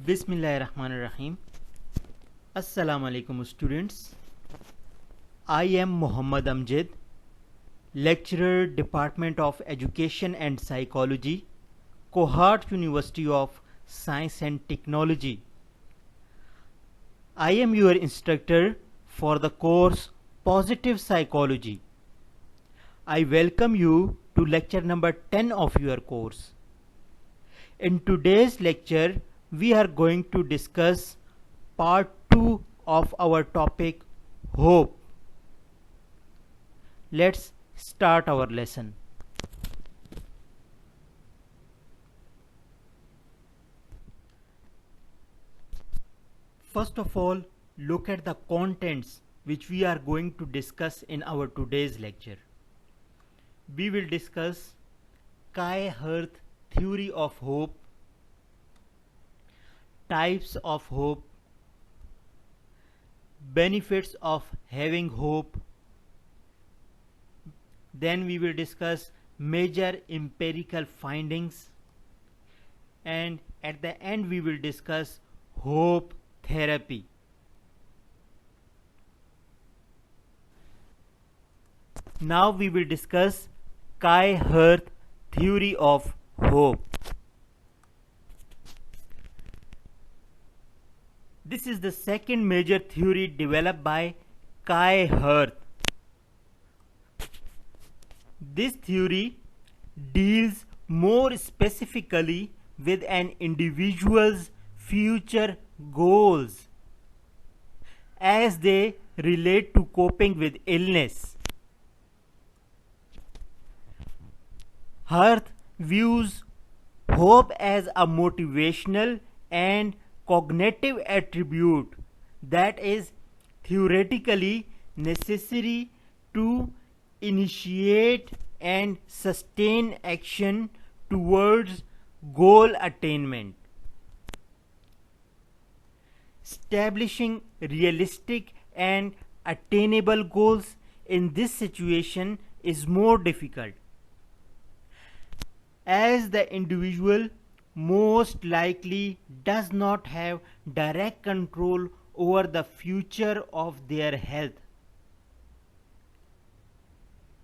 Bismillahirrahmanirrahim. Assalamu alaikum students. I am Muhammad Amjad, lecturer, Department of Education and Psychology, Cohort University of Science and Technology. I am your instructor for the course Positive Psychology. I welcome you to lecture number 10 of your course. In today's lecture, we are going to discuss part 2 of our topic hope. Let's start our lesson. First of all, look at the contents which we are going to discuss in our today's lecture. We will discuss Kai Herth theory of hope, types of hope, benefits of having hope. Then we will discuss major empirical findings, and at the end we will discuss hope therapy. Now we will discuss Kai Herth theory of hope. This is the second major theory developed by Kai Herth. This theory deals more specifically with an individual's future goals as they relate to coping with illness. Herth views hope as a motivational and cognitive attribute that is theoretically necessary to initiate and sustain action towards goal attainment. Establishing realistic and attainable goals in this situation is more difficult, as the individual most likely does not have direct control over the future of their health.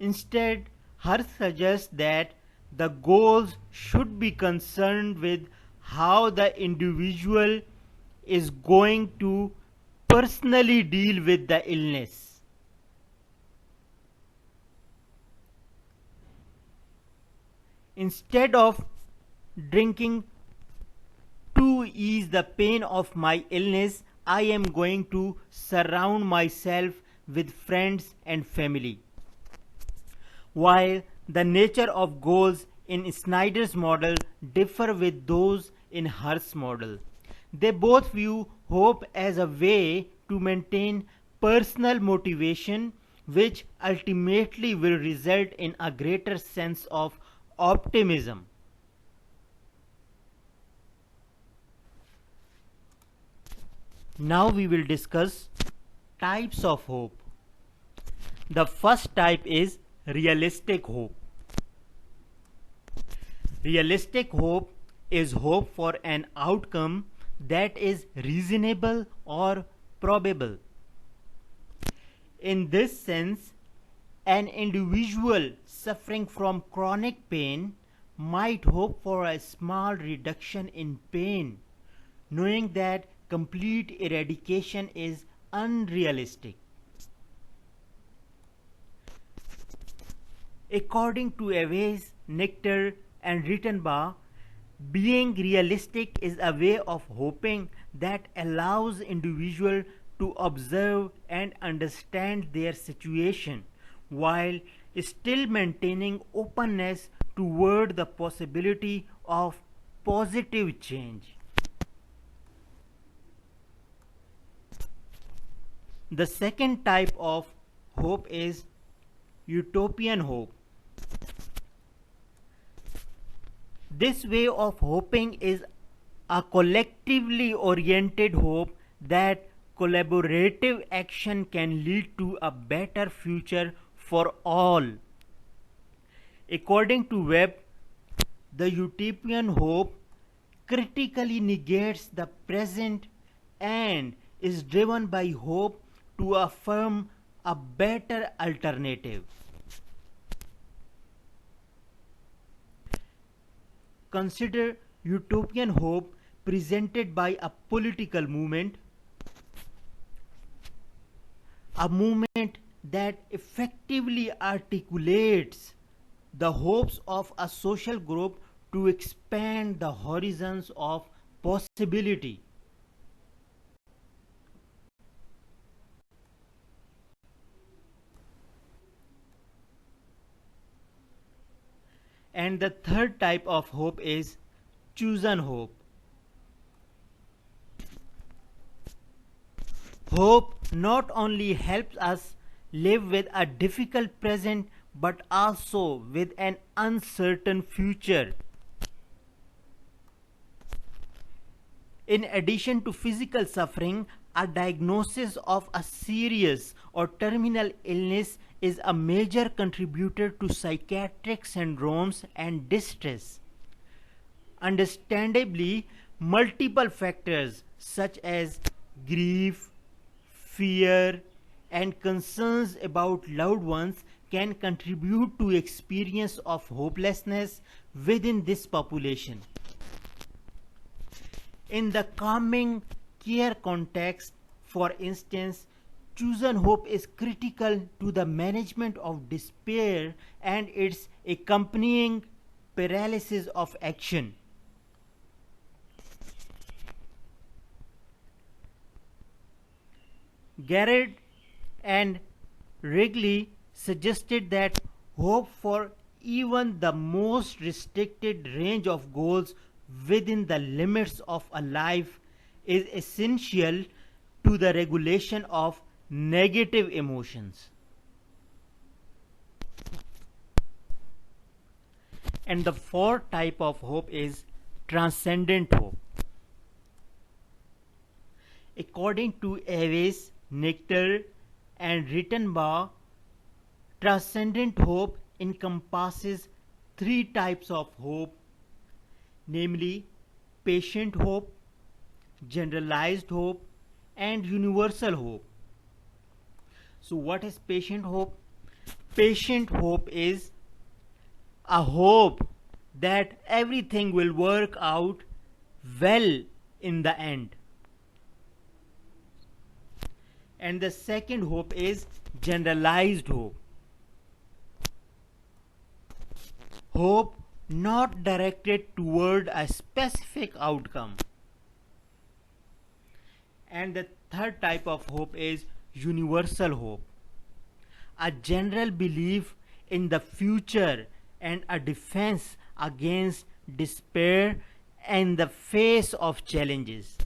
Instead, Herth suggests that the goals should be concerned with how the individual is going to personally deal with the illness. Instead of drinking to ease the pain of my illness, I am going to surround myself with friends and family. While the nature of goals in Snyder's model differ with those in Herth's model, they both view hope as a way to maintain personal motivation, which ultimately will result in a greater sense of optimism. Now we will discuss types of hope. The first type is realistic hope. Realistic hope is hope for an outcome that is reasonable or probable. In this sense, an individual suffering from chronic pain might hope for a small reduction in pain, knowing that complete eradication is unrealistic. According to Aves, Nectar, and Rittenbaugh, being realistic is a way of hoping that allows individuals to observe and understand their situation while still maintaining openness toward the possibility of positive change. The second type of hope is utopian hope. This way of hoping is a collectively oriented hope that collaborative action can lead to a better future for all. According to Webb, the utopian hope critically negates the present and is driven by hope to affirm a better alternative. Consider utopian hope presented by a movement that effectively articulates the hopes of a social group to expand the horizons of possibility. And the third type of hope is chosen hope. Hope not only helps us live with a difficult present but also with an uncertain future. In addition to physical suffering, a diagnosis of a serious or terminal illness is a major contributor to psychiatric syndromes and distress. Understandably, multiple factors such as grief, fear, and concerns about loved ones can contribute to experience of hopelessness within this population. In the calming care context, for instance, chosen hope is critical to the management of despair and its accompanying paralysis of action. Garrett and Wrigley suggested that hope for even the most restricted range of goals within the limits of a life is essential to the regulation of negative emotions. And the fourth type of hope is transcendent hope. According to Aves, Nectar, and Rittenbaugh, transcendent hope encompasses three types of hope, namely patient hope, generalized hope, and universal hope. So what is patient hope? Patient hope is a hope that everything will work out well in the end. And the second hope is generalized hope. Hope not directed toward a specific outcome. And the third type of hope is universal hope. A general belief in the future and a defense against despair in the face of challenges.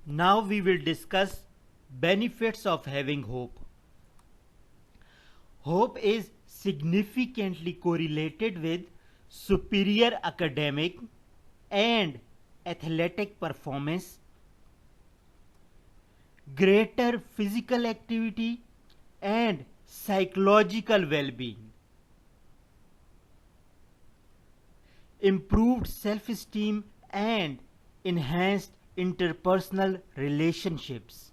Now we will discuss benefits of having hope. Hope is significantly correlated with superior academic and athletic performance, greater physical activity, and psychological well-being, improved self-esteem, and enhanced interpersonal relationships.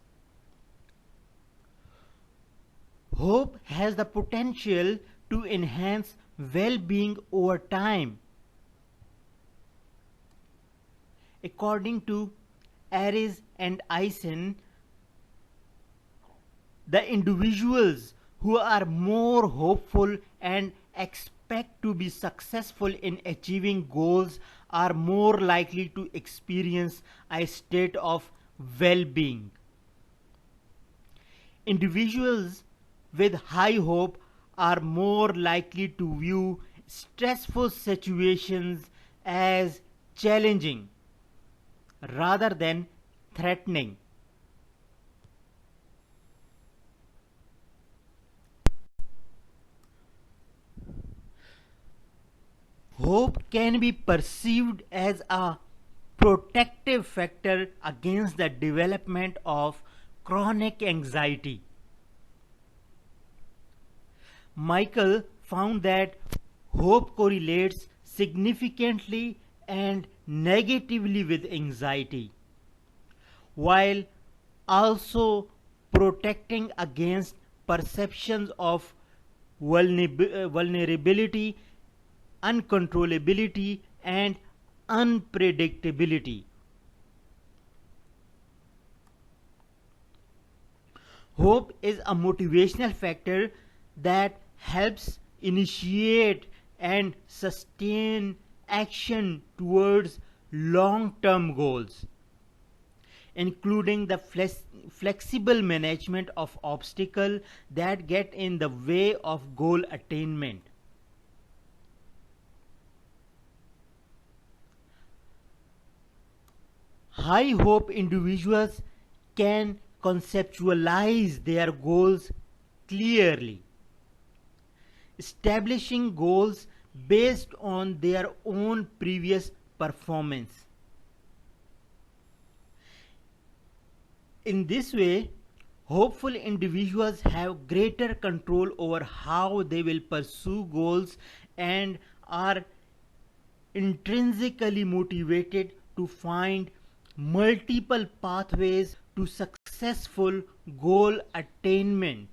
Hope has the potential to enhance well-being over time. According to Ares and Eisen, the individuals who are more hopeful and expect to be successful in achieving goals are more likely to experience a state of well-being. Individuals with high hope are more likely to view stressful situations as challenging rather than threatening. Hope can be perceived as a protective factor against the development of chronic anxiety. Michael found that hope correlates significantly and negatively with anxiety, while also protecting against perceptions of vulnerability, uncontrollability, and unpredictability. Hope is a motivational factor that helps initiate and sustain action towards long term goals, including the flexible management of obstacles that get in the way of goal attainment. High hope individuals can conceptualize their goals clearly, establishing goals based on their own previous performance. In this way, hopeful individuals have greater control over how they will pursue goals and are intrinsically motivated to find multiple pathways to successful goal attainment.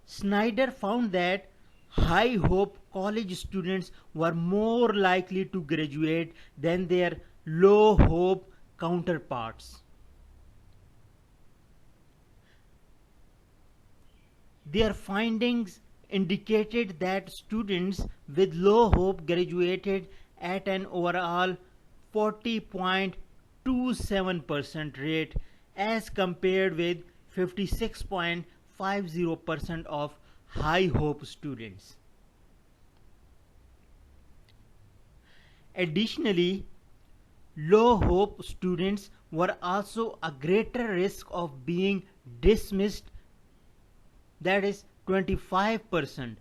Snyder found that high hope college students were more likely to graduate than their low hope counterparts. Their findings indicated that students with low hope graduated at an overall 40.27% rate as compared with 56.50% of high hope students. Additionally, low hope students were also a greater risk of being dismissed, that is 25%,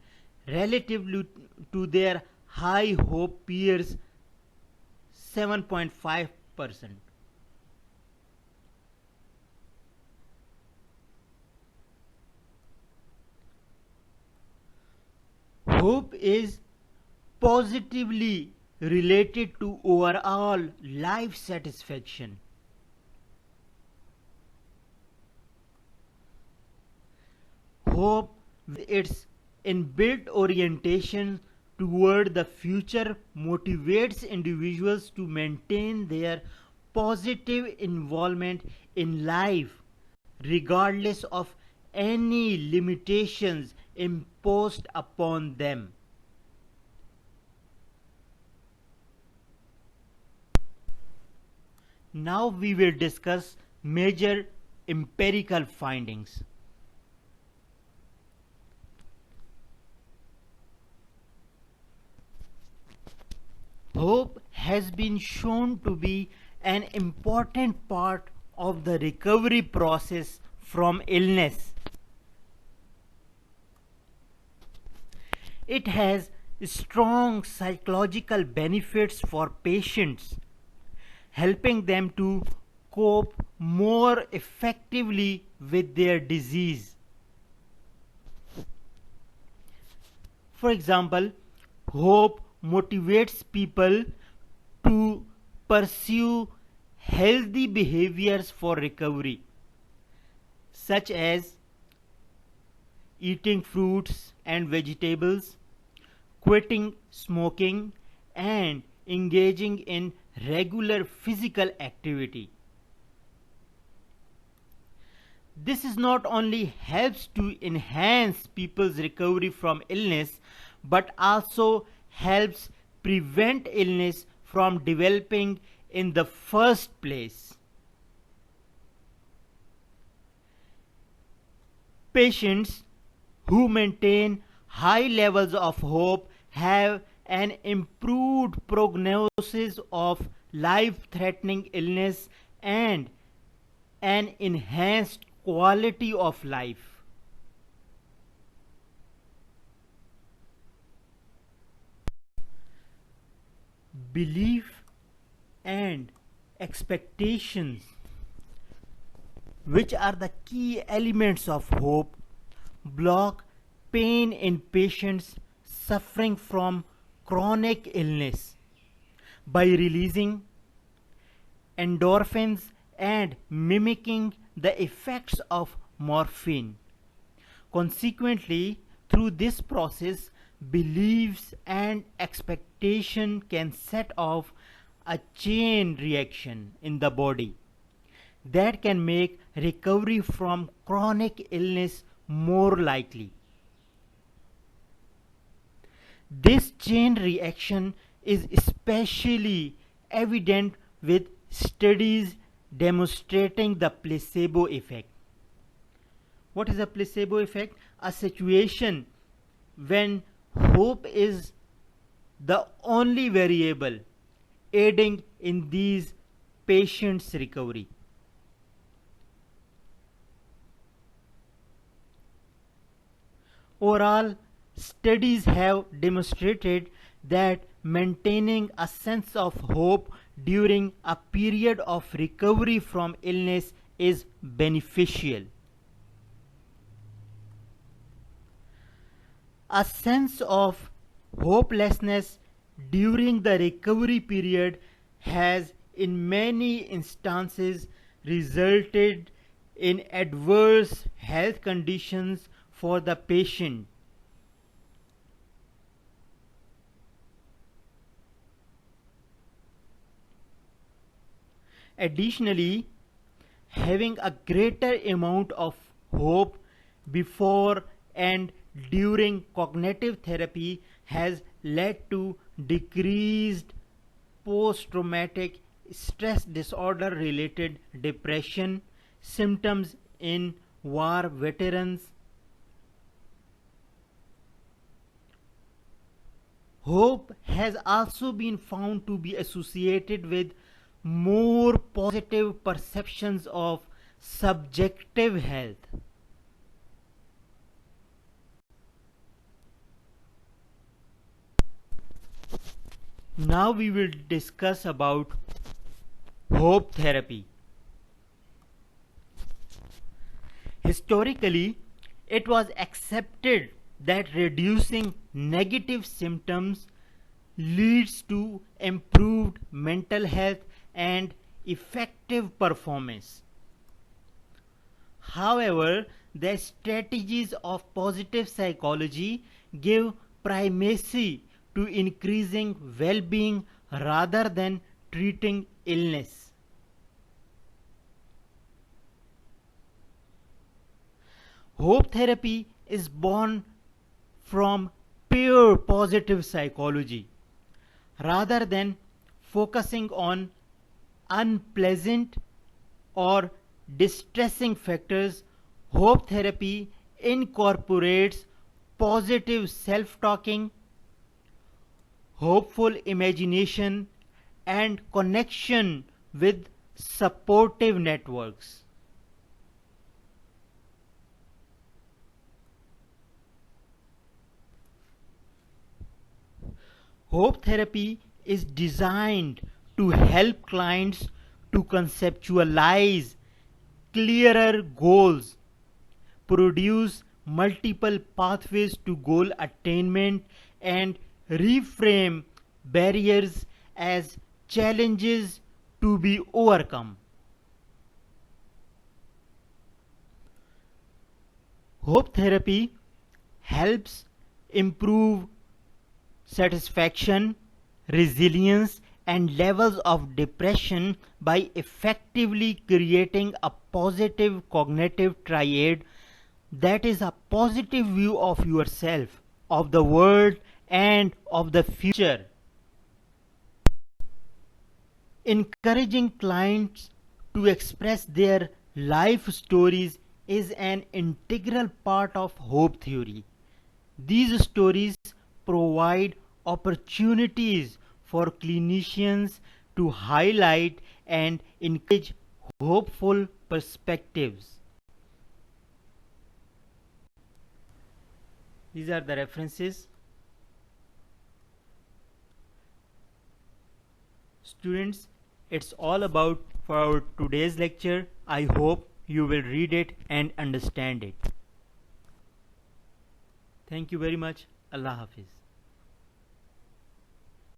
relatively to their high hope peers 7.5%. Hope is positively related to overall life satisfaction. Hope, with its inbuilt orientation toward the future, motivates individuals to maintain their positive involvement in life regardless of any limitations imposed upon them. Now we will discuss major empirical findings. Hope has been shown to be an important part of the recovery process from illness. It has strong psychological benefits for patients, helping them to cope more effectively with their disease. For example, hope motivates people to pursue healthy behaviors for recovery, such as eating fruits and vegetables, quitting smoking, and engaging in regular physical activity. This is not only helps to enhance people's recovery from illness but also helps prevent illness from developing in the first place. Patients who maintain high levels of hope have an improved prognosis of life threatening illness and an enhanced quality of life. Belief and expectations, which are the key elements of hope, block pain in patients suffering from chronic illness by releasing endorphins and mimicking the effects of morphine. Consequently, through this process, beliefs and expectation can set off a chain reaction in the body that can make recovery from chronic illness more likely. This chain reaction is especially evident with studies demonstrating the placebo effect. What is a placebo effect? A situation when hope is the only variable aiding in these patients' recovery. Overall, studies have demonstrated that maintaining a sense of hope during a period of recovery from illness is beneficial. A sense of hopelessness during the recovery period has in many instances resulted in adverse health conditions for the patient. Additionally, having a greater amount of hope before and during cognitive therapy has led to decreased post-traumatic stress disorder related depression symptoms in war veterans. Hope has also been found to be associated with more positive perceptions of subjective health. Now we will discuss about hope therapy. Historically, it was accepted that reducing negative symptoms leads to improved mental health and effective performance. However, the strategies of positive psychology give primacy to increasing well-being rather than treating illness. Hope therapy is born from pure positive psychology rather than focusing on unpleasant or distressing factors. Hope therapy incorporates positive self-talking, hopeful imagination, and connection with supportive networks. Hope therapy is designed to help clients to conceptualize clearer goals, produce multiple pathways to goal attainment, and reframe barriers as challenges to be overcome. Hope therapy helps improve satisfaction, resilience, and levels of depression by effectively creating a positive cognitive triad, that is a positive view of yourself, of the world, and of the future. Encouraging clients to express their life stories is an integral part of hope theory. These stories provide opportunities for clinicians to highlight and encourage hopeful perspectives. These are the references. Students, it's all about for our today's lecture. I hope you will read it and understand it. Thank you very much. Allah Hafiz.